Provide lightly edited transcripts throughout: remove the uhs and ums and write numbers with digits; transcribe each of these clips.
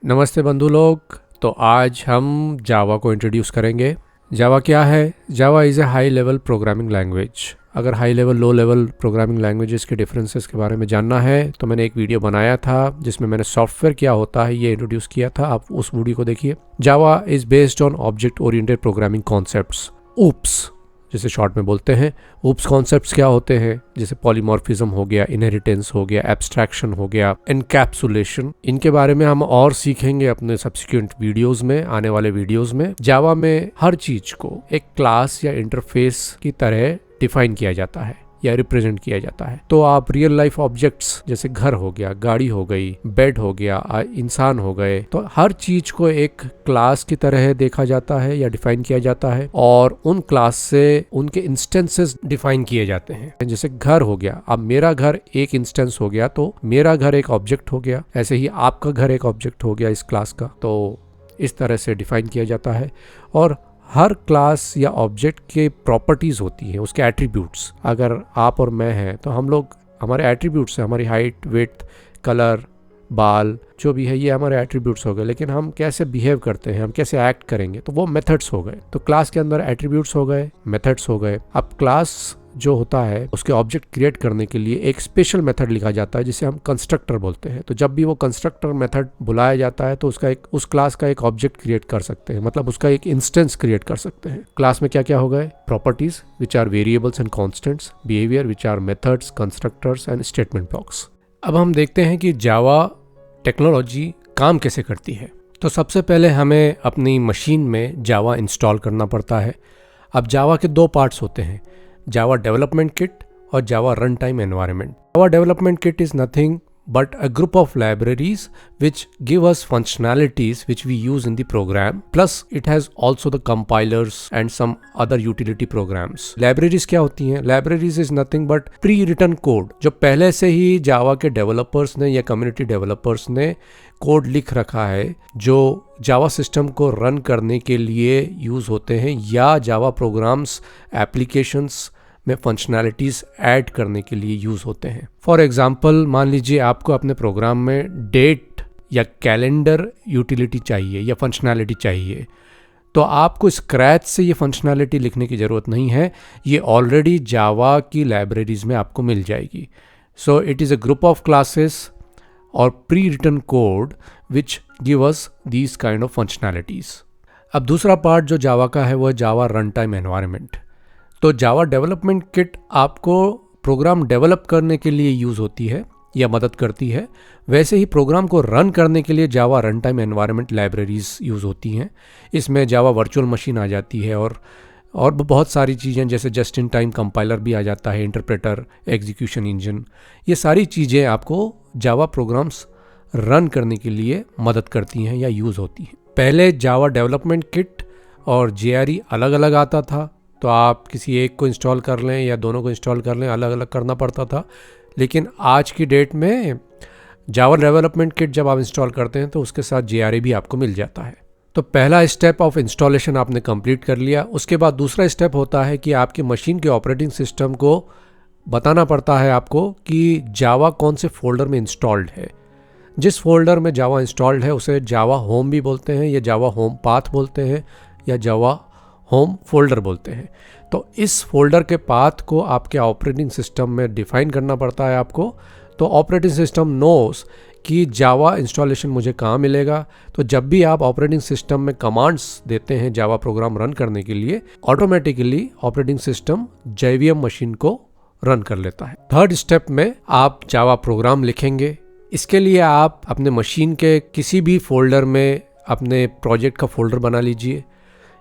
नमस्ते बंधु लोग। तो आज हम जावा को इंट्रोड्यूस करेंगे। जावा क्या है? Java is a high level programming language. अगर high level low level programming languages के डिफरेंसेस के बारे में जानना है तो मैंने एक वीडियो बनाया था जिसमें मैंने सॉफ्टवेयर क्या होता है ये इंट्रोड्यूस किया था। आप उस वीडियो को देखिए। जावा is based on object oriented programming concepts, oops जिसे शॉर्ट में बोलते हैं। ऊप्स कॉन्सेप्ट्स क्या होते हैं? जैसे पॉलीमॉर्फिज्म हो गया, इनहेरिटेंस हो गया, एब्स्ट्रैक्शन हो गया, एनकैप्सुलेशन। इनके बारे में हम और सीखेंगे अपने सब्सिक्वेंट वीडियोस में, आने वाले वीडियोस में। जावा में हर चीज को एक क्लास या इंटरफेस की तरह डिफाइन किया जाता है या रिप्रेजेंट किया जाता है। तो आप रियल लाइफ ऑब्जेक्ट्स जैसे घर हो गया, गाड़ी हो गई, बेड हो गया, इंसान हो गए, तो हर चीज को एक क्लास की तरह देखा जाता है या डिफाइन किया जाता है और उन क्लास से उनके इंस्टेंसेस डिफाइन किए जाते हैं। जैसे घर हो गया, अब मेरा घर एक इंस्टेंस हो गया तो मेरा घर एक ऑब्जेक्ट हो गया, ऐसे ही आपका घर एक ऑब्जेक्ट हो गया इस क्लास का। तो इस तरह से डिफाइन किया जाता है और हर क्लास या ऑब्जेक्ट के प्रॉपर्टीज़ होती हैं, उसके एट्रीब्यूट्स। अगर आप और मैं हैं तो हम लोग, हमारे एट्रीब्यूट्स हैं, हमारी हाइट, विड्थ, कलर, बाल, जो भी है ये हमारे एट्रीब्यूट्स हो गए। लेकिन हम कैसे बिहेव करते हैं, हम कैसे एक्ट करेंगे, तो वो मेथड्स हो गए। तो क्लास के अंदर एट्रीब्यूट्स हो गए, मेथड्स हो गए। अब क्लास जो होता है उसके ऑब्जेक्ट क्रिएट करने के लिए एक स्पेशल मेथड लिखा जाता है जिसे हम कंस्ट्रक्टर बोलते हैं। तो जब भी वो कंस्ट्रक्टर मेथड बुलाया जाता है तो उस क्लास का एक ऑब्जेक्ट क्रिएट कर सकते हैं, मतलब उसका एक इंस्टेंस क्रिएट कर सकते हैं। क्लास में क्या क्या हो गए? Properties which are variables and constants, behaviour which are methods, constructors and statement blocks. अब हम देखते हैं कि जावा टेक्नोलॉजी काम कैसे करती है। तो सबसे पहले हमें अपनी मशीन में जावा इंस्टॉल करना पड़ता है। अब जावा के दो पार्ट्स होते हैं, जावा डेवलपमेंट किट और Java run time environment. Java development kit is nothing but a group of libraries which give us functionalities which we use in the program, plus it has also the compilers and some other utility programs. Libraries क्या होती हैं? Libraries is nothing but pre-written code जो पहले से ही जावा के developers ने या community developers ने कोड लिख रखा है, जो जावा सिस्टम को रन करने के लिए यूज़ होते हैं या जावा प्रोग्राम्स एप्लीकेशंस में फंक्शनैलिटीज़ ऐड करने के लिए यूज़ होते हैं। फॉर एग्जांपल, मान लीजिए आपको अपने प्रोग्राम में डेट या कैलेंडर यूटिलिटी चाहिए या फंक्शनैलिटी चाहिए, तो आपको स्क्रैच से ये फंक्शनैलिटी लिखने की ज़रूरत नहीं है, ये ऑलरेडी जावा की लाइब्रेरीज में आपको मिल जाएगी। So it is a group of classes और pre written code which give us these kind of functionalities. अब दूसरा पार्ट जो जावा का है वो जावा रन टाइम एनवायरनमेंट। तो जावा डेवलपमेंट किट आपको प्रोग्राम डेवलप करने के लिए यूज़ होती है या मदद करती है। वैसे ही प्रोग्राम को रन करने के लिए Java run time environment libraries use होती हैं। इसमें जावा वर्चुअल मशीन आ जाती है और बहुत सारी चीज़ें, जैसे जस्ट इन टाइम कंपाइलर भी आ जाता है, इंटरप्रेटर, एग्जीक्यूशन इंजन। ये सारी चीज़ें आपको जावा प्रोग्राम्स रन करने के लिए मदद करती हैं या यूज़ होती हैं। पहले जावा डेवलपमेंट किट और JRE अलग अलग आता था, तो आप किसी एक को इंस्टॉल कर लें या दोनों को इंस्टॉल कर लें, अलग अलग करना पड़ता था। लेकिन आज की डेट में जावा डेवलपमेंट किट जब आप इंस्टॉल करते हैं तो उसके साथ JRE भी आपको मिल जाता है। तो पहला स्टेप ऑफ इंस्टॉलेशन आपने कंप्लीट कर लिया। उसके बाद दूसरा स्टेप होता है कि आपकी मशीन के ऑपरेटिंग सिस्टम को बताना पड़ता है आपको कि जावा कौन से फोल्डर में इंस्टॉल्ड है। जिस फोल्डर में जावा इंस्टॉल्ड है उसे जावा होम भी बोलते हैं या जावा होम पाथ बोलते हैं या जावा होम फोल्डर बोलते हैं। तो इस फोल्डर के पाथ को आपके ऑपरेटिंग सिस्टम में डिफाइन करना पड़ता है आपको। तो ऑपरेटिंग सिस्टम नोस कि जावा इंस्टॉलेशन मुझे कहाँ मिलेगा। तो जब भी आप ऑपरेटिंग सिस्टम में कमांड्स देते हैं जावा प्रोग्राम रन करने के लिए, automatically operating system JVM machine को रन कर लेता है। थर्ड स्टेप में आप जावा प्रोग्राम लिखेंगे। इसके लिए आप अपने मशीन के किसी भी फोल्डर में अपने प्रोजेक्ट का फोल्डर बना लीजिए।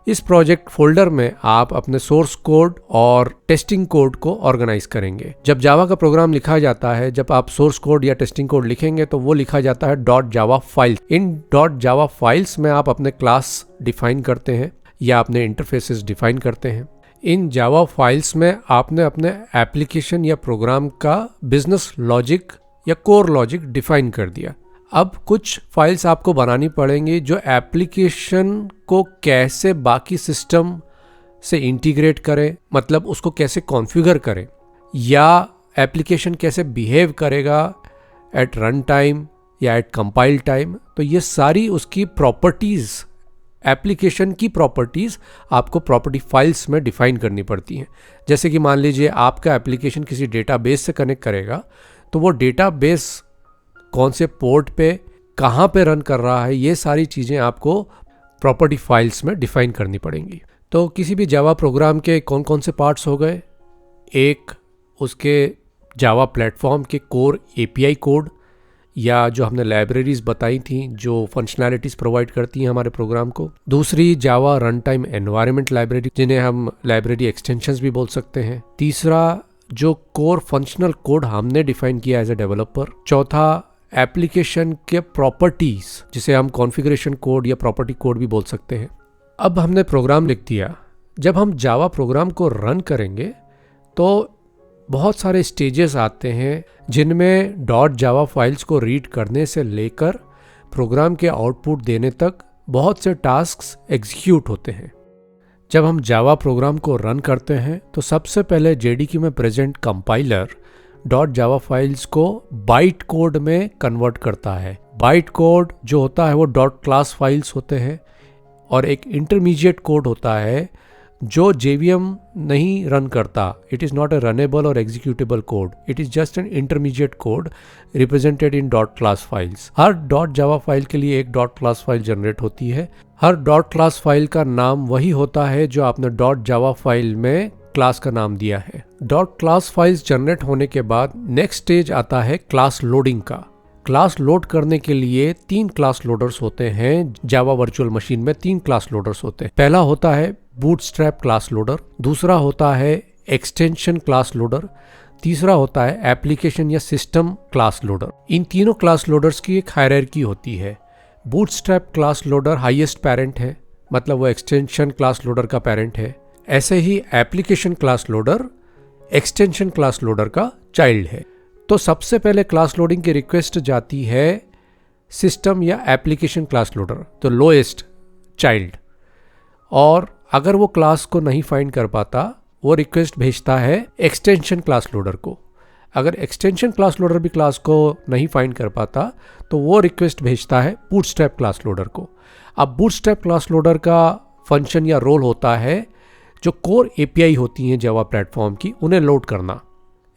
इस प्रोजेक्ट फोल्डर में आप अपने सोर्स कोड और टेस्टिंग कोड को ऑर्गेनाइज करेंगे। जब जावा का प्रोग्राम लिखा जाता है, जब आप सोर्स कोड या टेस्टिंग कोड लिखेंगे तो वो लिखा जाता है .java फाइल। इन .java फाइल्स में आप अपने क्लास डिफाइन करते हैं या अपने इंटरफेसेस डिफाइन करते हैं। इन जावा फाइल्स में आपने अपने एप्लीकेशन या प्रोग्राम का बिजनेस लॉजिक या कोर लॉजिक डिफाइन कर दिया। अब कुछ फाइल्स आपको बनानी पड़ेंगी जो एप्लीकेशन को कैसे बाकी सिस्टम से इंटीग्रेट करें, मतलब उसको कैसे कॉन्फ़िगर करें, या एप्लीकेशन कैसे बिहेव करेगा एट रन टाइम या एट कंपाइल टाइम। तो ये सारी उसकी प्रॉपर्टीज़, एप्लीकेशन की प्रॉपर्टीज़ आपको प्रॉपर्टी फाइल्स में डिफाइन करनी पड़ती हैं। जैसे कि मान लीजिए आपका एप्लीकेशन किसी डेटाबेस से कनेक्ट करेगा, तो वो डेटाबेस कौन से पोर्ट पे कहाँ पे रन कर रहा है, ये सारी चीज़ें आपको प्रॉपर्टी फाइल्स में डिफाइन करनी पड़ेंगी। तो किसी भी जावा प्रोग्राम के कौन कौन से पार्ट्स हो गए, एक उसके जावा प्लेटफॉर्म के कोर एपीआई कोड, या जो हमने लाइब्रेरीज बताई थी जो फंक्शनैलिटीज़ प्रोवाइड करती हैं हमारे प्रोग्राम को। दूसरी जावा रन टाइम एनवायरनमेंट लाइब्रेरी, जिन्हें हम लाइब्रेरी एक्सटेंशंस भी बोल सकते हैं। तीसरा जो कोर फंक्शनल कोड हमने डिफाइन किया एज ए डेवलपर। चौथा एप्लीकेशन के प्रॉपर्टीज, जिसे हम कॉन्फ़िगरेशन कोड या प्रॉपर्टी कोड भी बोल सकते हैं। अब हमने प्रोग्राम लिख दिया, जब हम जावा प्रोग्राम को रन करेंगे तो बहुत सारे स्टेजेस आते हैं जिनमें .java फाइल्स को रीड करने से लेकर प्रोग्राम के आउटपुट देने तक बहुत से टास्क्स एग्जीक्यूट होते हैं। जब हम जावा प्रोग्राम को रन करते हैं तो सबसे पहले JDK में प्रेजेंट कंपाइलर .java फाइल्स को बाइट कोड में कन्वर्ट करता है। बाइट कोड जो होता है वो .class फाइल्स होते हैं, और एक इंटरमीडिएट कोड होता है जो JVM नहीं रन करता। It is not a runnable और executable code, it is just an intermediate code represented in .class files. हर .java फाइल के लिए एक .class फाइल जनरेट होती है। हर .class फाइल का नाम वही होता है जो आपने .java फाइल में क्लास का नाम दिया है। .class फाइल्स जनरेट होने के बाद नेक्स्ट स्टेज आता है क्लास लोडिंग का। क्लास लोड करने के लिए 3 क्लास लोडर्स होते हैं। जावा वर्चुअल मशीन में 3 क्लास लोडर्स होते हैं। पहला होता है बूटस्ट्रैप क्लास लोडर, दूसरा होता है एक्सटेंशन क्लास लोडर, तीसरा होता है एप्लीकेशन या सिस्टम क्लास लोडर। इन तीनों क्लास लोडर्स की एक हायरार्की होती है। Bootstrap class loader highest parent है, मतलब वो एक्सटेंशन क्लास लोडर का पेरेंट है। ऐसे ही application class loader extension class loader का चाइल्ड है। तो सबसे पहले क्लास लोडिंग की रिक्वेस्ट जाती है सिस्टम या एप्लीकेशन क्लास लोडर, तो लोएस्ट चाइल्ड, और अगर वो क्लास को नहीं फाइंड कर पाता वो रिक्वेस्ट भेजता है एक्सटेंशन क्लास लोडर को। अगर एक्सटेंशन क्लास लोडर भी क्लास को नहीं फाइंड कर पाता तो वो रिक्वेस्ट भेजता है बूटस्ट्रैप क्लास लोडर को। अब बूटस्ट्रैप क्लास लोडर का फंक्शन या रोल होता है जो कोर एपीआई होती हैं जावा प्लेटफॉर्म की, उन्हें लोड करना।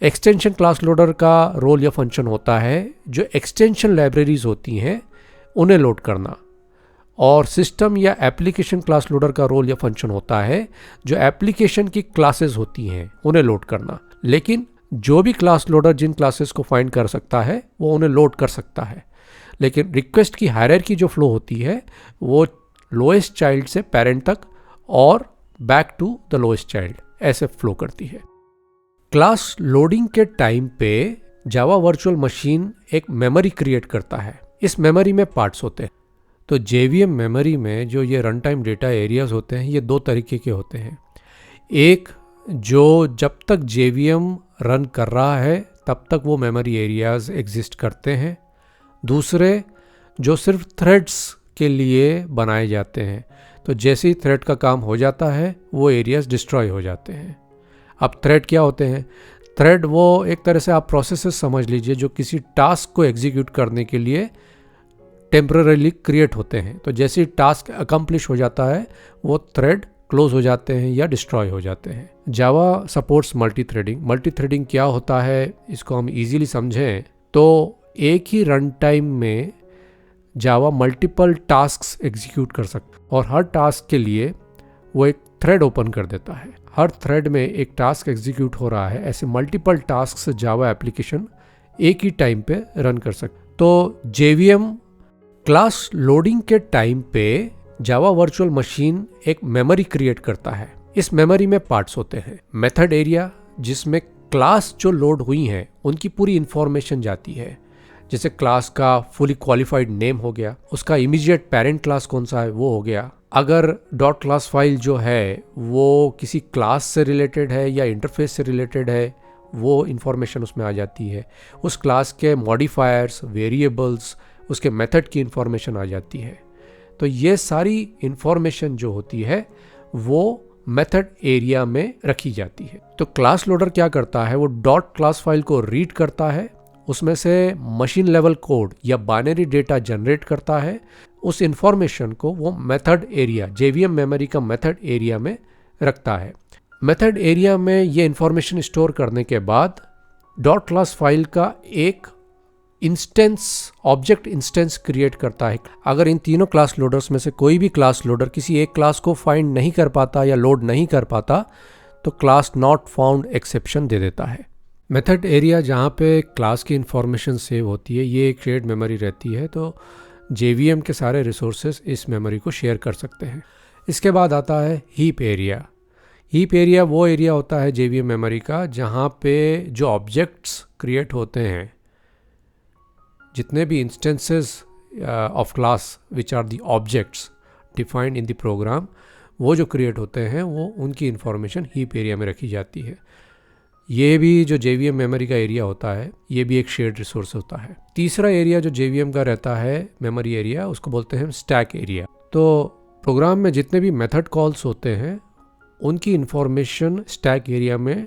एक्सटेंशन क्लास लोडर का रोल या फंक्शन होता है जो एक्सटेंशन लाइब्रेरीज होती हैं उन्हें लोड करना। और सिस्टम या एप्लीकेशन क्लास लोडर का रोल या फंक्शन होता है जो एप्लीकेशन की क्लासेस होती हैं उन्हें लोड करना। लेकिन जो भी क्लास लोडर जिन क्लासेस को फाइंड कर सकता है वो उन्हें लोड कर सकता है। लेकिन रिक्वेस्ट की हायरार्की जो फ्लो होती है वो लोएस्ट चाइल्ड से पेरेंट तक और back to the lowest child ऐसे फ्लो करती है। क्लास लोडिंग के टाइम पे जावा वर्चुअल मशीन एक मेमोरी क्रिएट करता है। इस मेमोरी में पार्ट्स होते हैं। तो JVM मेमोरी में जो ये रन टाइम डेटा एरियाज होते हैं ये 2 तरीके के होते हैं। एक जो जब तक JVM रन कर रहा है तब तक वो मेमोरी एरियाज एग्जिस्ट करते हैं। दूसरे जो सिर्फ थ्रेड्स के लिए बनाए जाते हैं, तो जैसे ही थ्रेड का काम हो जाता है वो एरियाज डिस्ट्रॉय हो जाते हैं। अब थ्रेड क्या होते हैं? थ्रेड वो एक तरह से आप प्रोसेसेस समझ लीजिए जो किसी टास्क को एग्जीक्यूट करने के लिए टेम्पररीली क्रिएट होते हैं। तो जैसे ही टास्क अकम्प्लिश हो जाता है वो थ्रेड क्लोज हो जाते हैं या डिस्ट्रॉय हो जाते हैं। Java supports multi threading. Multi threading क्या होता है इसको हम इजीली समझें तो एक ही रन टाइम में जावा मल्टीपल टास्क्स एग्जीक्यूट कर सकता और हर टास्क के लिए वो एक थ्रेड ओपन कर देता है। हर थ्रेड में एक टास्क एग्जीक्यूट हो रहा है। ऐसे मल्टीपल टास्क्स जावा एप्लीकेशन एक ही टाइम पे रन कर सकते। तो JVM क्लास लोडिंग के टाइम पे जावा वर्चुअल मशीन एक मेमोरी क्रिएट करता है। इस मेमोरी में पार्ट्स होते हैं। मेथड एरिया जिसमें क्लास जो लोड हुई हैं उनकी पूरी इंफॉर्मेशन जाती है। जैसे क्लास का फुली क्वालिफाइड नेम हो गया, उसका इमीडिएट पेरेंट क्लास कौन सा है वो हो गया। अगर .class फाइल जो है वो किसी क्लास से रिलेटेड है या इंटरफेस से रिलेटेड है वो इंफॉर्मेशन उसमें आ जाती है। उस क्लास के मॉडिफायर्स, वेरिएबल्स, उसके मेथड की इंफॉर्मेशन आ जाती है। तो ये सारी इंफॉर्मेशन जो होती है वो मेथड एरिया में रखी जाती है। तो क्लास लोडर क्या करता है वो .class फाइल को रीड करता है, उसमें से मशीन लेवल कोड या बाइनरी डेटा जनरेट करता है। उस इंफॉर्मेशन को वो मेथड एरिया, जेवीएम मेमोरी का मेथड एरिया में रखता है। मेथड एरिया में ये इंफॉर्मेशन स्टोर करने के बाद डॉट क्लास फाइल का एक इंस्टेंस, ऑब्जेक्ट इंस्टेंस क्रिएट करता है। अगर इन तीनों क्लास लोडर्स में से कोई भी क्लास लोडर किसी एक क्लास को फाइंड नहीं कर पाता या लोड नहीं कर पाता तो क्लास नॉट फाउंड एक्सेप्शन दे देता है। मेथड एरिया जहाँ पे क्लास की इंफॉर्मेशन सेव होती है, ये एक शेयर्ड मेमोरी रहती है, तो जेवीएम के सारे रिसोर्सेज इस मेमोरी को शेयर कर सकते हैं। इसके बाद आता है हीप एरिया। हीप एरिया वो एरिया होता है जेवीएम मेमोरी का जहाँ पे जो ऑब्जेक्ट्स क्रिएट होते हैं, जितने भी instances of class which are the objects defined in the program, वो जो क्रिएट होते हैं वो उनकी इंफॉर्मेशन हीप एरिया में रखी जाती है। ये भी जो जेवीएम मेमोरी का एरिया होता है, ये भी एक शेयर्ड रिसोर्स होता है। तीसरा एरिया जो जेवीएम का रहता है मेमोरी एरिया, उसको बोलते हैं स्टैक एरिया। तो प्रोग्राम में जितने भी मेथड कॉल्स होते हैं उनकी इंफॉर्मेशन स्टैक एरिया में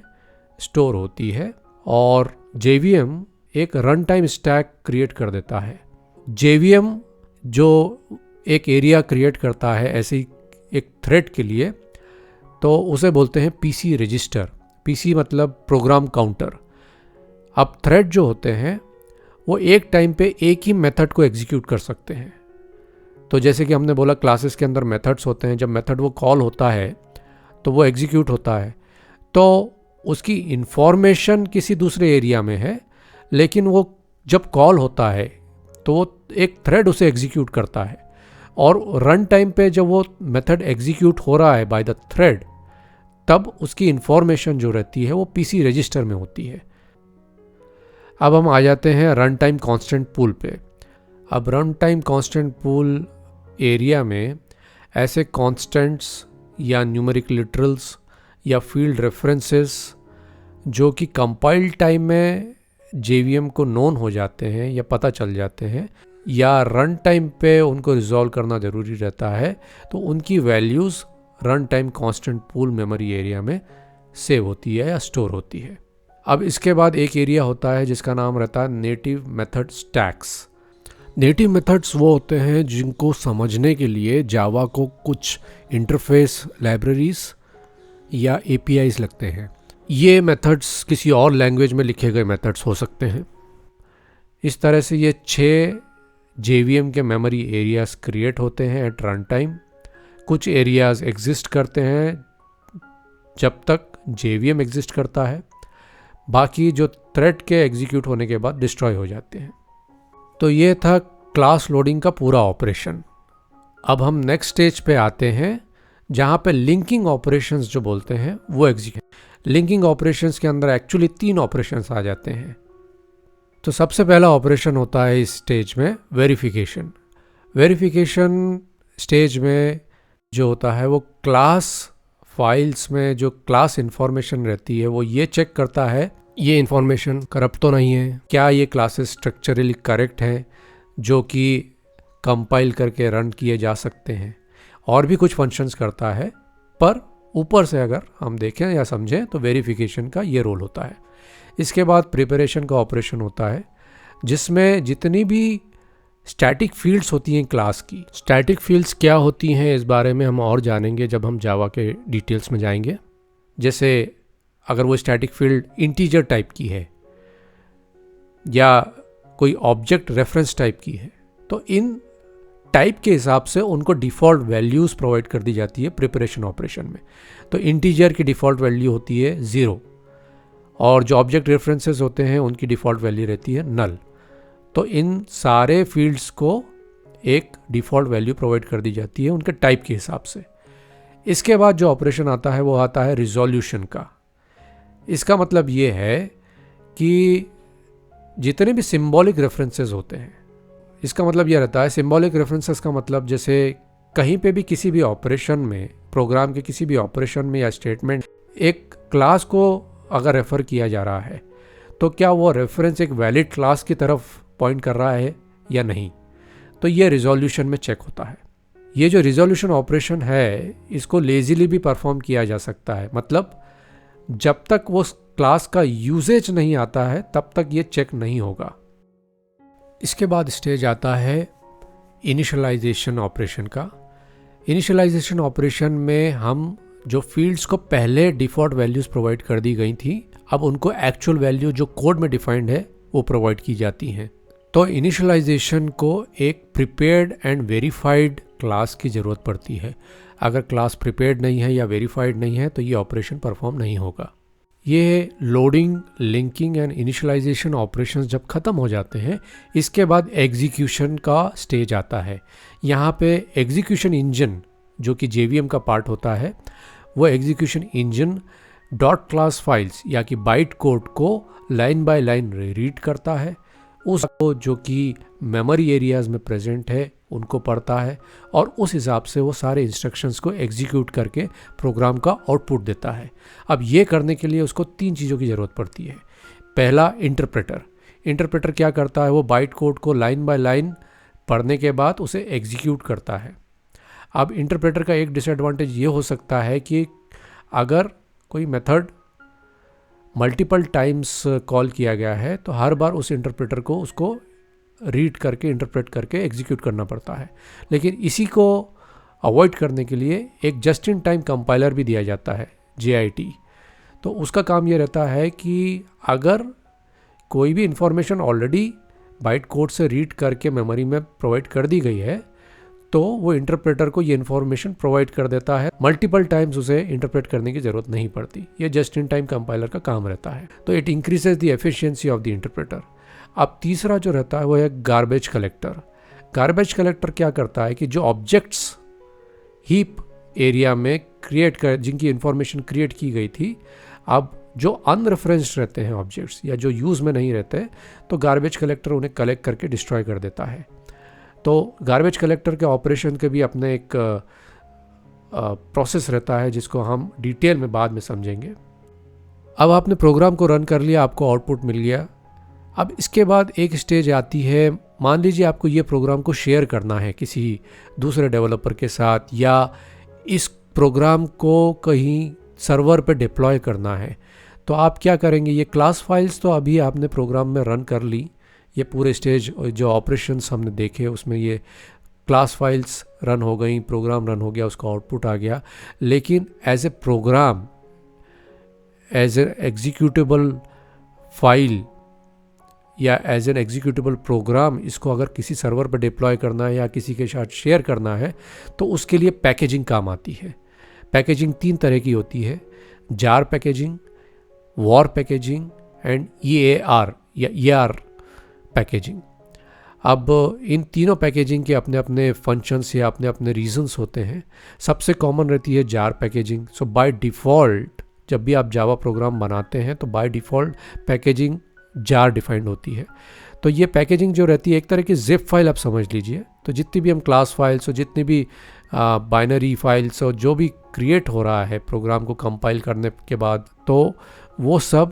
स्टोर होती है और जेवीएम एक रन टाइम स्टैक क्रिएट कर देता है। जेवीएम जो एक एरिया क्रिएट करता है ऐसे एक थ्रेड के लिए, तो उसे बोलते हैं पीसी रजिस्टर। पीसी मतलब प्रोग्राम काउंटर। अब थ्रेड जो होते हैं वो एक टाइम पे एक ही मेथड को एग्जीक्यूट कर सकते हैं। तो जैसे कि हमने बोला क्लासेस के अंदर मेथड्स होते हैं, जब मेथड वो कॉल होता है तो वो एग्जीक्यूट होता है, तो उसकी इंफॉर्मेशन किसी दूसरे एरिया में है, लेकिन वो जब कॉल होता है तो वो एक थ्रेड उसे एग्जीक्यूट करता है और रन टाइम पे जब वो मेथड एग्जीक्यूट हो रहा है बाय द थ्रेड, तब उसकी इंफॉर्मेशन जो रहती है वो पीसी रजिस्टर में होती है। अब हम आ जाते हैं रन टाइम कांस्टेंट पूल पे। अब run time constant pool area में ऐसे कांस्टेंट्स या न्यूमेरिक लिटरल्स या फील्ड रेफरेंसेस जो कि कंपाइल टाइम में जेवीएम को नोन हो जाते हैं या पता चल जाते हैं या रन टाइम पे उनको रिजॉल्व करना ज़रूरी रहता है, तो उनकी values run time constant pool memory area में सेव होती है या स्टोर होती है। अब इसके बाद एक एरिया होता है जिसका नाम रहता है native method stacks. Native methods वो होते हैं जिनको समझने के लिए जावा को कुछ इंटरफेस लाइब्रेरीज या एपीआईज लगते हैं। ये मेथड्स किसी और लैंग्वेज में लिखे गए मेथड्स हो सकते हैं। इस तरह से ये 6 जेवीएम के मेमोरी एरियाज क्रिएट होते हैं एट रन टाइम। कुछ एरियाज एग्जिस्ट करते हैं जब तक जेवीएम एग्जिस्ट करता है, बाकी जो थ्रेड के एग्जीक्यूट होने के बाद डिस्ट्रॉय हो जाते हैं। तो ये था क्लास लोडिंग का पूरा ऑपरेशन। अब हम नेक्स्ट स्टेज पे आते हैं जहाँ पे लिंकिंग ऑपरेशंस जो बोलते हैं वो एग्जीक्यूट। लिंकिंग ऑपरेशंस के अंदर एक्चुअली 3 ऑपरेशंस आ जाते हैं। तो सबसे पहला ऑपरेशन होता है इस स्टेज में वेरिफिकेशन। वेरिफिकेशन स्टेज में जो होता है वो क्लास फाइल्स में जो क्लास इन्फॉर्मेशन रहती है वो ये चेक करता है ये इन्फॉर्मेशन करप्ट तो नहीं है, क्या ये क्लासेस स्ट्रक्चरली करेक्ट हैं जो कि कंपाइल करके रन किए जा सकते हैं। और भी कुछ फंक्शंस करता है, पर ऊपर से अगर हम देखें या समझें तो वेरिफिकेशन का ये रोल होता है। इसके बाद प्रिपरेशन का ऑपरेशन होता है जिसमें जितनी भी स्टैटिक फील्ड्स होती हैं क्लास की। स्टैटिक फील्ड्स क्या होती हैं इस बारे में हम और जानेंगे जब हम जावा के डिटेल्स में जाएंगे। जैसे अगर वो स्टैटिक फील्ड इंटीजर टाइप की है या कोई ऑब्जेक्ट रेफरेंस टाइप की है, तो इन टाइप के हिसाब से उनको डिफ़ॉल्ट वैल्यूज़ प्रोवाइड कर दी जाती है प्रिपरेशन ऑपरेशन में। तो इंटीजर की डिफ़ॉल्ट वैल्यू होती है 0 और जो ऑब्जेक्ट रेफरेंसेस होते हैं उनकी डिफ़ॉल्ट वैल्यू रहती है नल। तो इन सारे फील्ड्स को एक डिफ़ॉल्ट वैल्यू प्रोवाइड कर दी जाती है उनके टाइप के हिसाब से। इसके बाद जो ऑपरेशन आता है वो आता है रिजोल्यूशन का। इसका मतलब ये है कि जितने भी सिंबॉलिक रेफरेंसेस होते हैं, इसका मतलब यह रहता है सिंबॉलिक रेफरेंसेस का मतलब जैसे कहीं पे भी किसी भी ऑपरेशन में, प्रोग्राम के किसी भी ऑपरेशन में या स्टेटमेंट एक क्लास को अगर रेफ़र किया जा रहा है तो क्या वो रेफरेंस एक वैलिड क्लास की तरफ पॉइंट कर रहा है या नहीं, तो ये रिजोल्यूशन में चेक होता है। ये जो रिजोल्यूशन ऑपरेशन है इसको लेजीली भी परफॉर्म किया जा सकता है। मतलब जब तक वो क्लास का यूजेज नहीं आता है तब तक ये चेक नहीं होगा। इसके बाद स्टेज आता है इनिशियलाइजेशन ऑपरेशन का। इनिशियलाइजेशन ऑपरेशन में हम जो फील्ड्स को पहले डिफ़ॉल्ट वैल्यूज़ प्रोवाइड कर दी गई थी, अब उनको एक्चुअल वैल्यू जो कोड में डिफाइंड है वो प्रोवाइड की जाती हैं। तो इनिशियलाइजेशन को एक प्रिपेयर्ड एंड वेरीफाइड क्लास की ज़रूरत पड़ती है। अगर क्लास प्रिपेयर्ड नहीं है या वेरीफाइड नहीं है तो ये ऑपरेशन परफॉर्म नहीं होगा। ये loading, linking and initialisation operations जब ख़त्म हो जाते हैं, इसके बाद एग्जीक्यूशन का स्टेज आता है। यहाँ पे एग्जीक्यूशन इंजन जो कि JVM का पार्ट होता है, वो execution engine dot class files या कि बाइट कोड को लाइन बाय लाइन रीड करता है, उसको जो कि मेमोरी एरियाज़ में प्रेजेंट है उनको पढ़ता है और उस हिसाब से वो सारे इंस्ट्रक्शंस को एग्जीक्यूट करके प्रोग्राम का आउटपुट देता है। अब ये करने के लिए उसको 3 चीज़ों की ज़रूरत पड़ती है। पहला, इंटरप्रेटर। इंटरप्रेटर क्या करता है, वो बाइट कोड को लाइन बाय लाइन पढ़ने के बाद उसे एग्जीक्यूट करता है। अब इंटरप्रेटर का एक डिसएडवांटेज ये हो सकता है कि अगर कोई मेथड मल्टीपल टाइम्स कॉल किया गया है तो हर बार उस इंटरप्रेटर को उसको रीड करके, इंटरप्रेट करके एग्जीक्यूट करना पड़ता है। लेकिन इसी को अवॉइड करने के लिए एक जस्ट इन टाइम कंपाइलर भी दिया जाता है, JIT। तो उसका काम ये रहता है कि अगर कोई भी इंफॉर्मेशन ऑलरेडी बाइट कोड से रीड करके मेमोरी में प्रोवाइड कर दी गई है तो वो इंटरप्रेटर को ये इन्फॉर्मेशन प्रोवाइड कर देता है। मल्टीपल टाइम्स उसे इंटरप्रेट करने की ज़रूरत नहीं पड़ती। ये जस्ट इन टाइम कंपाइलर का काम रहता है। तो it increases the efficiency of the interpreter. अब तीसरा जो रहता है वो है गार्बेज कलेक्टर। गार्बेज कलेक्टर क्या करता है कि जो ऑब्जेक्ट्स हीप एरिया में क्रिएट कर, जिनकी इंफॉर्मेशन क्रिएट की गई थी, अब जो अनरेफरेंस्ड रहते हैं ऑब्जेक्ट्स या जो यूज़ में नहीं रहते, तो गार्बेज कलेक्टर उन्हें कलेक्ट करके डिस्ट्रॉय कर देता है। तो गार्बेज कलेक्टर के ऑपरेशन के भी अपने एक प्रोसेस रहता है जिसको हम डिटेल में बाद में समझेंगे। अब आपने प्रोग्राम को रन कर लिया, आपको आउटपुट मिल गया। अब इसके बाद एक स्टेज आती है, मान लीजिए आपको ये प्रोग्राम को शेयर करना है किसी दूसरे डेवलपर के साथ या इस प्रोग्राम को कहीं सर्वर पे डिप्लॉय करना है। तो आप क्या करेंगे, ये क्लास फाइल्स तो अभी आपने प्रोग्राम में रन कर ली, ये पूरे स्टेज जो ऑपरेशंस हमने देखे उसमें ये क्लास फाइल्स रन हो गई, प्रोग्राम रन हो गया, उसका आउटपुट आ गया। लेकिन as a program, as a executable file या एज एन एग्जीक्यूटेबल प्रोग्राम, इसको अगर किसी सर्वर पर डिप्लॉय करना है या किसी के साथ शेयर करना है तो उसके लिए पैकेजिंग काम आती है। पैकेजिंग 3 तरह की होती है, jar packaging, war packaging and EAR या ER पैकेजिंग। अब इन तीनों पैकेजिंग के अपने अपने फंक्शंस या अपने अपने रीजंस होते हैं। सबसे कॉमन रहती है jar packaging. So by default जब भी आप जावा प्रोग्राम बनाते हैं तो by default packaging jar defined होती है। तो ये पैकेजिंग जो रहती है एक तरह की जिप फाइल आप समझ लीजिए। तो जितनी भी हम क्लास फाइल्स और जितनी भी बाइनरी फाइल्स और जो भी क्रिएट हो रहा है प्रोग्राम को कंपाइल करने के बाद, तो वो सब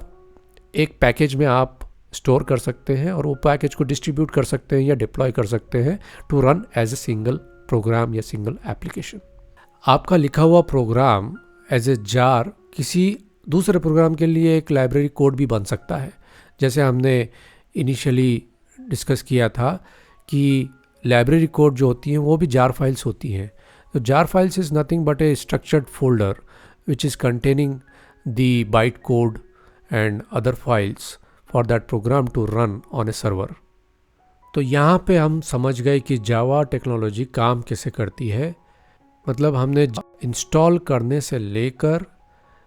एक पैकेज में आप स्टोर कर सकते हैं और वो पैकेज को डिस्ट्रीब्यूट कर सकते हैं या डिप्लॉय कर सकते हैं to run as a single program या सिंगल एप्लीकेशन। आपका लिखा हुआ प्रोग्राम एज ए जार किसी दूसरे प्रोग्राम के लिए एक लाइब्रेरी कोड भी बन सकता है। जैसे हमने इनिशियली डिस्कस किया था कि लाइब्रेरी कोड जो होती हैं वो भी जार फाइल्स होती हैं। तो jar files is nothing but a structured folder which is containing the byte code and other files for that program to run on a server. तो यहाँ पे हम समझ गए कि जावा टेक्नोलॉजी काम कैसे करती है। मतलब हमने इंस्टॉल करने से लेकर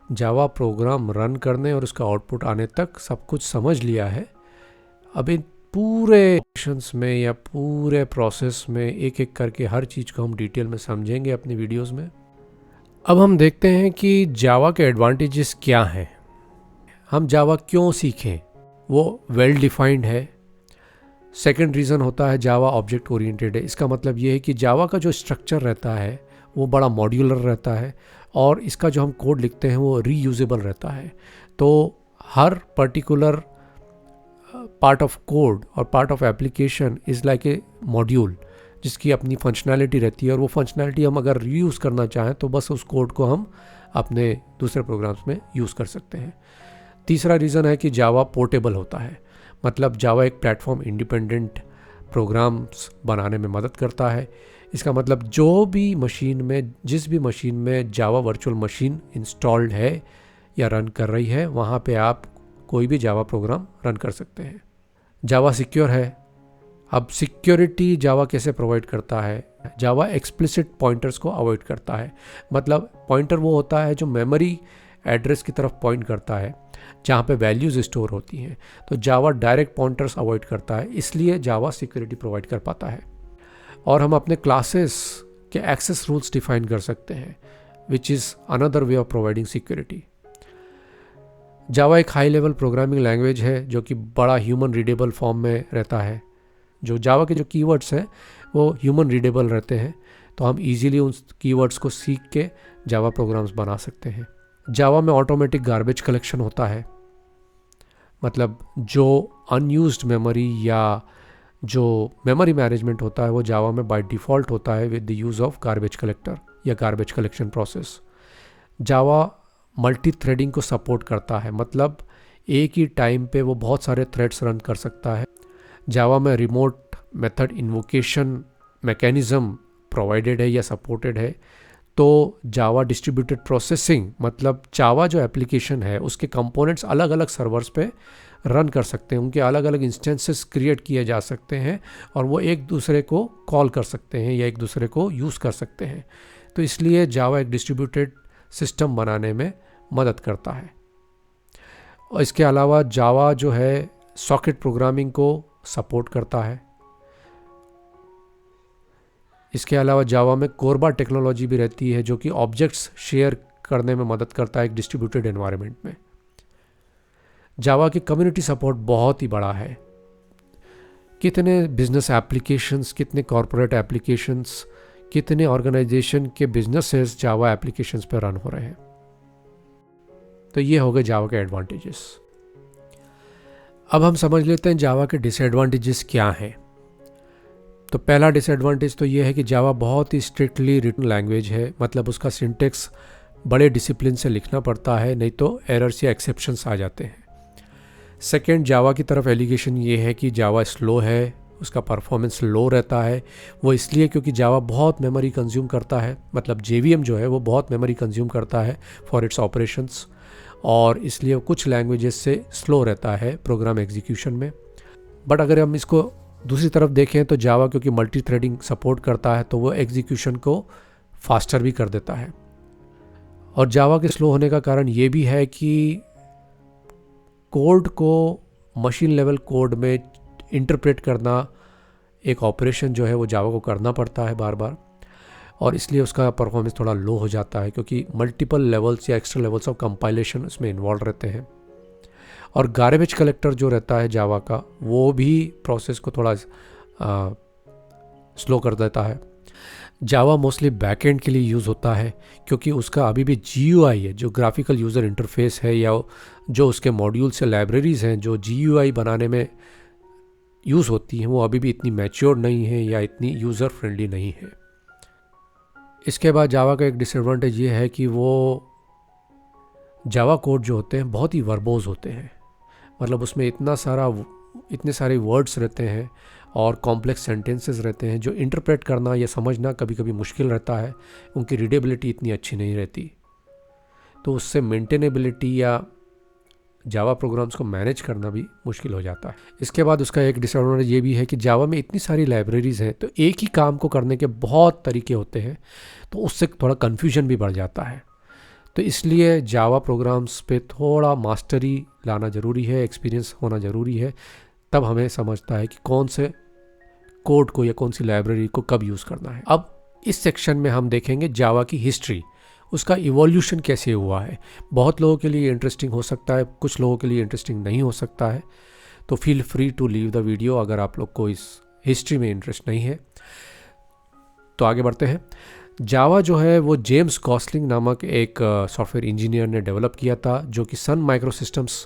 जावा प्रोग्राम रन करने और उसका आउटपुट आने तक सब कुछ समझ लिया है। अब इन पूरे ऑप्शंस में या पूरे प्रोसेस में एक एक करके हर चीज़ को हम डिटेल में समझेंगे अपनी वीडियोस में। अब हम देखते हैं कि जावा के एडवांटेजेस क्या हैं, हम जावा क्यों सीखें। वो वेल डिफाइंड है। सेकंड रीज़न होता है जावा ऑब्जेक्ट ओरिएंटेड है। इसका मतलब ये है कि जावा का जो स्ट्रक्चर रहता है वो बड़ा मॉड्यूलर रहता है और इसका जो हम कोड लिखते हैं वो रीयूजेबल रहता है। तो हर पर्टिकुलर पार्ट ऑफ कोड और part of application is like a module जिसकी अपनी फंक्शनैलिटी रहती है और वो फंक्शनैलिटी हम अगर रीयूज़ करना चाहें तो बस उस कोड को हम अपने दूसरे प्रोग्राम्स में यूज़ कर सकते हैं। तीसरा रीज़न है कि जावा पोर्टेबल होता है, मतलब जावा एक प्लेटफॉर्म इंडिपेंडेंट प्रोग्राम्स बनाने में मदद करता है। इसका मतलब जो भी मशीन में, जिस भी मशीन में जावा वर्चुअल मशीन इंस्टॉल्ड है या रन कर रही है, वहाँ पे आप कोई भी जावा प्रोग्राम रन कर सकते हैं। जावा सिक्योर है। अब सिक्योरिटी जावा कैसे प्रोवाइड करता है? जावा एक्सप्लिसिट पॉइंटर्स को अवॉइड करता है। मतलब पॉइंटर वो होता है जो मेमोरी एड्रेस की तरफ पॉइंट करता है जहाँ पे वैल्यूज़ स्टोर होती हैं। तो जावा डायरेक्ट पॉइंटर्स अवॉइड करता है, इसलिए जावा सिक्योरिटी प्रोवाइड कर पाता है। और हम अपने क्लासेस के एक्सेस रूल्स डिफाइन कर सकते हैं, which is another way of providing security. Java एक हाई लेवल प्रोग्रामिंग लैंग्वेज है जो कि बड़ा ह्यूमन रीडेबल फॉर्म में रहता है। जो जावा के जो कीवर्ड्स हैं वो ह्यूमन रीडेबल रहते हैं, तो हम इजीली उन कीवर्ड्स को सीख के जावा प्रोग्राम्स बना सकते हैं। जावा में ऑटोमेटिक गार्बेज कलेक्शन होता है, मतलब जो अनयूज्ड मेमोरी या जो मेमोरी मैनेजमेंट होता है वो जावा में बाय डिफ़ॉल्ट होता है with the use of garbage collector या गार्बेज कलेक्शन प्रोसेस। जावा मल्टी थ्रेडिंग को सपोर्ट करता है, मतलब एक ही टाइम पे वो बहुत सारे थ्रेड्स रन कर सकता है। जावा में remote method invocation mechanism provided है या सपोर्टेड है। तो जावा डिस्ट्रीब्यूटेड प्रोसेसिंग, मतलब जावा जो एप्लीकेशन है उसके कंपोनेंट्स अलग अलग सर्वर्स पे रन कर सकते हैं, उनके अलग अलग इंस्टेंसेस क्रिएट किए जा सकते हैं और वो एक दूसरे को कॉल कर सकते हैं या एक दूसरे को यूज़ कर सकते हैं। तो इसलिए जावा एक डिस्ट्रीब्यूटेड सिस्टम बनाने में मदद करता है। और इसके अलावा जावा जो है सॉकेट प्रोग्रामिंग को सपोर्ट करता है। इसके अलावा जावा में कोरबा टेक्नोलॉजी भी रहती है जो कि ऑब्जेक्ट्स शेयर करने में मदद करता है एक डिस्ट्रीब्यूटेड एनवायरनमेंट में। जावा की कम्युनिटी सपोर्ट बहुत ही बड़ा है। कितने बिजनेस एप्लीकेशंस, कितने कॉरपोरेट एप्लीकेशंस, कितने ऑर्गेनाइजेशन के बिजनेसेस जावा एप्लीकेशंस पर रन हो रहे हैं। तो ये हो गए जावा के एडवांटेजेस। अब हम समझ लेते हैं जावा के डिसएडवांटेजेस क्या हैं। तो पहला डिसएडवांटेज तो ये है कि जावा बहुत ही स्ट्रिक्टली रिटन लैंग्वेज है, मतलब उसका सिंटेक्स बड़े डिसिप्लिन से लिखना पड़ता है, नहीं तो एरर्स या एक्सेप्शंस आ जाते हैं। सेकेंड, जावा की तरफ एलिगेशन ये है कि जावा स्लो है, उसका परफॉर्मेंस लो रहता है। वो इसलिए क्योंकि जावा बहुत मेमोरी कंज्यूम करता है, मतलब JVM जो है वो बहुत मेमोरी कंज्यूम करता है फॉर इट्स ऑपरेशंस, और इसलिए कुछ लैंग्वेजेस से स्लो रहता है प्रोग्राम एग्जीक्यूशन में। बट अगर हम इसको दूसरी तरफ देखें तो जावा क्योंकि मल्टी थ्रेडिंग सपोर्ट करता है तो वो एग्जीक्यूशन को फास्टर भी कर देता है। और जावा के स्लो होने का कारण ये भी है कि कोड को मशीन लेवल कोड में इंटरप्रेट करना एक ऑपरेशन जो है वो जावा को करना पड़ता है बार बार, और इसलिए उसका परफॉर्मेंस थोड़ा लो हो जाता है क्योंकि मल्टीपल लेवल्स या एक्स्ट्रा लेवल्स ऑफ कंपाइलेशन उसमें इन्वॉल्व रहते हैं। और गार्बेज कलेक्टर जो रहता है जावा का, वो भी प्रोसेस को थोड़ा स्लो कर देता है। जावा मोस्टली बैकएंड के लिए यूज़ होता है क्योंकि उसका अभी भी GUI है, जो ग्राफिकल यूज़र इंटरफेस है, या जो उसके मॉड्यूल्स या लाइब्रेरीज़ हैं जो GUI बनाने में यूज़ होती हैं, वो अभी भी इतनी मैच्योर नहीं है या इतनी यूज़र फ्रेंडली नहीं है। इसके बाद जावा का एक डिसएडवांटेज ये है कि वो जावा कोड जो होते हैं बहुत ही वर्बोज होते हैं, मतलब उसमें इतने सारे वर्ड्स रहते हैं और कॉम्प्लेक्स सेंटेंसेस रहते हैं जो इंटरप्रेट करना या समझना कभी कभी मुश्किल रहता है। उनकी रीडेबिलिटी इतनी अच्छी नहीं रहती, तो उससे मेंटेनेबिलिटी या जावा प्रोग्राम्स को मैनेज करना भी मुश्किल हो जाता है। इसके बाद उसका एक डिसएडवांटेज ये भी है कि जावा में इतनी सारी लाइब्रेरीज़ हैं तो एक ही काम को करने के बहुत तरीके होते हैं, तो उससे थोड़ा कन्फ्यूजन भी बढ़ जाता है। तो इसलिए जावा प्रोग्राम्स पे थोड़ा मास्टरी लाना ज़रूरी है, एक्सपीरियंस होना ज़रूरी है, तब हमें समझता है कि कौन से कोड को या कौन सी लाइब्रेरी को कब यूज़ करना है। अब इस सेक्शन में हम देखेंगे जावा की हिस्ट्री, उसका इवोल्यूशन कैसे हुआ है। बहुत लोगों के लिए इंटरेस्टिंग हो सकता है, कुछ लोगों के लिए इंटरेस्टिंग नहीं हो सकता है, तो feel free to leave the video अगर आप लोग को इस हिस्ट्री में इंटरेस्ट नहीं है। तो आगे बढ़ते हैं। जावा जो है वो जेम्स गॉसलिंग नामक एक सॉफ्टवेयर इंजीनियर ने डेवलप किया था, जो कि सन माइक्रो सिस्टम्स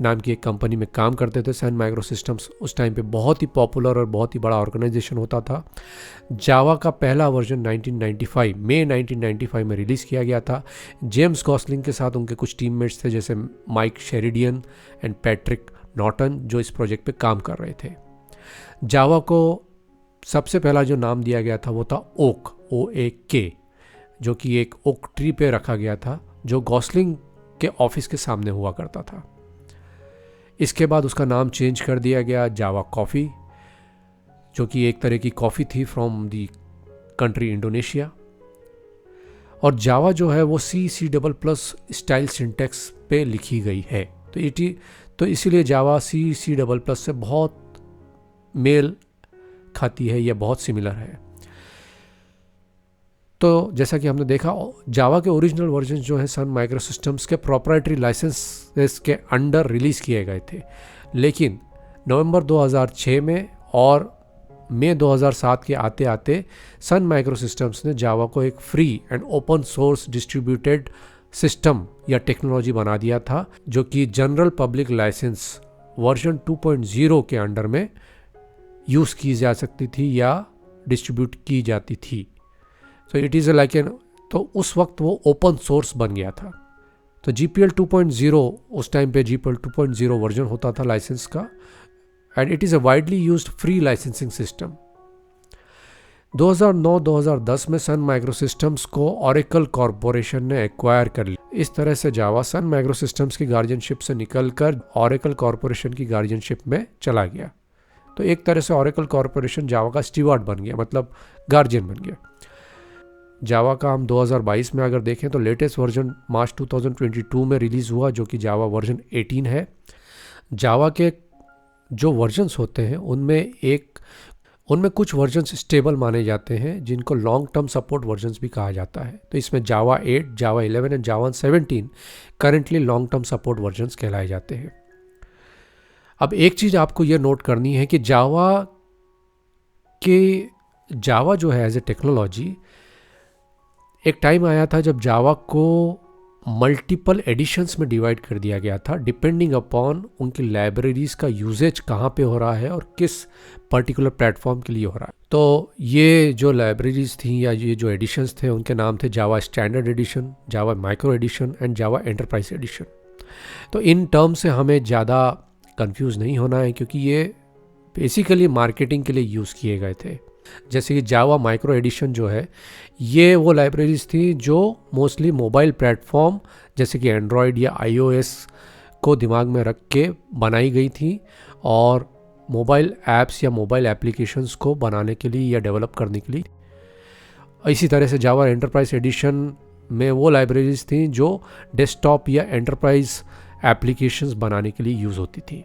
नाम की एक कंपनी में काम करते थे। सन माइक्रो सिस्टम्स उस टाइम पे बहुत ही पॉपुलर और बहुत ही बड़ा ऑर्गेनाइजेशन होता था। जावा का पहला वर्जन 1995 मई 1995 में रिलीज़ किया गया था। जेम्स गॉसलिंग के साथ उनके कुछ टीममेट्स थे जैसे माइक शेरिडियन एंड पैट्रिक नॉर्टन, जो इस प्रोजेक्ट पे काम कर रहे थे। जावा को सबसे पहला जो नाम दिया गया था वो था ओक, OAK, जो कि एक ओक ट्री पे रखा गया था जो गॉसलिंग के ऑफिस के सामने हुआ करता था। इसके बाद उसका नाम चेंज कर दिया गया जावा कॉफ़ी, जो कि एक तरह की कॉफ़ी थी फ्रॉम दी कंट्री इंडोनेशिया। और जावा जो है वो C++ स्टाइल सिंटेक्स पे लिखी गई है। तो इसीलिए जावा C++ से बहुत मेल खाती है, यह बहुत सिमिलर है। तो जैसा कि हमने देखा, जावा के ओरिजिनल वर्जन जो है सन माइक्रो सिस्टम्स के प्रोप्राइटरी लाइसेंसेस के अंडर रिलीज़ किए गए थे, लेकिन नवंबर 2006 में और मई 2007 के आते आते सन माइक्रो सिस्टम्स ने जावा को एक free and open source distributed system या टेक्नोलॉजी बना दिया था, जो कि जनरल पब्लिक लाइसेंस वर्जन 2.0 के अंडर में यूज़ की जा सकती थी या डिस्ट्रीब्यूट की जाती थी। तो इट इज़ लाइक एन, तो उस वक्त वो ओपन सोर्स बन गया था। तो GPL 2.0 उस टाइम पे GPL 2.0 वर्जन होता था लाइसेंस का, and it is a widely used free licensing system. 2009-2010 में सन माइक्रो सिस्टम्स को ओरेकल कॉरपोरेशन ने एक्वायर कर लिया। इस तरह से जावा सन माइक्रो सिस्टम्स की गार्जियनशिप से निकलकर ओरेकल कॉरपोरेशन की गार्जियनशिप में चला गया। तो एक तरह से ओरेकल कॉरपोरेशन जावा का स्टीवर्ड बन गया, मतलब गार्जियन बन गया। जावा का हम 2022 में अगर देखें तो लेटेस्ट वर्जन मार्च 2022 में रिलीज़ हुआ, जो कि जावा वर्जन 18 है। जावा के जो वर्जन्स होते हैं उनमें कुछ वर्जन्स स्टेबल माने जाते हैं, जिनको लॉन्ग टर्म सपोर्ट वर्जन्स भी कहा जाता है। तो इसमें जावा 8, जावा 11 and Java 17 currently long term support versions कहलाए जाते हैं। अब एक चीज़ आपको ये नोट करनी है कि जावा जो है एज ए टेक्नोलॉजी, एक टाइम आया था जब जावा को मल्टीपल एडिशंस में डिवाइड कर दिया गया था, डिपेंडिंग अपॉन उनकी लाइब्रेरीज का यूजेज कहाँ पे हो रहा है और किस पर्टिकुलर प्लेटफॉर्म के लिए हो रहा है। तो ये जो लाइब्रेरीज थी या ये जो एडिशंस थे, उनके नाम थे Java standard edition, Java micro edition and Java enterprise edition. तो इन टर्म से हमें ज़्यादा कंफ्यूज नहीं होना है, क्योंकि ये बेसिकली मार्केटिंग के लिए यूज़ किए गए थे। जैसे कि जावा माइक्रो एडिशन जो है, ये वो लाइब्रेरीज थी जो मोस्टली मोबाइल प्लेटफॉर्म जैसे कि एंड्रॉयड या iOS को दिमाग में रख के बनाई गई थी, और मोबाइल ऐप्स या मोबाइल एप्लीकेशंस को बनाने के लिए या डेवलप करने के लिए। इसी तरह से जावा एंटरप्राइज एडिशन में वो लाइब्रेरीज थी जो डेस्कटॉप या एंटरप्राइज एप्लीकेशंस बनाने के लिए यूज़ होती थी।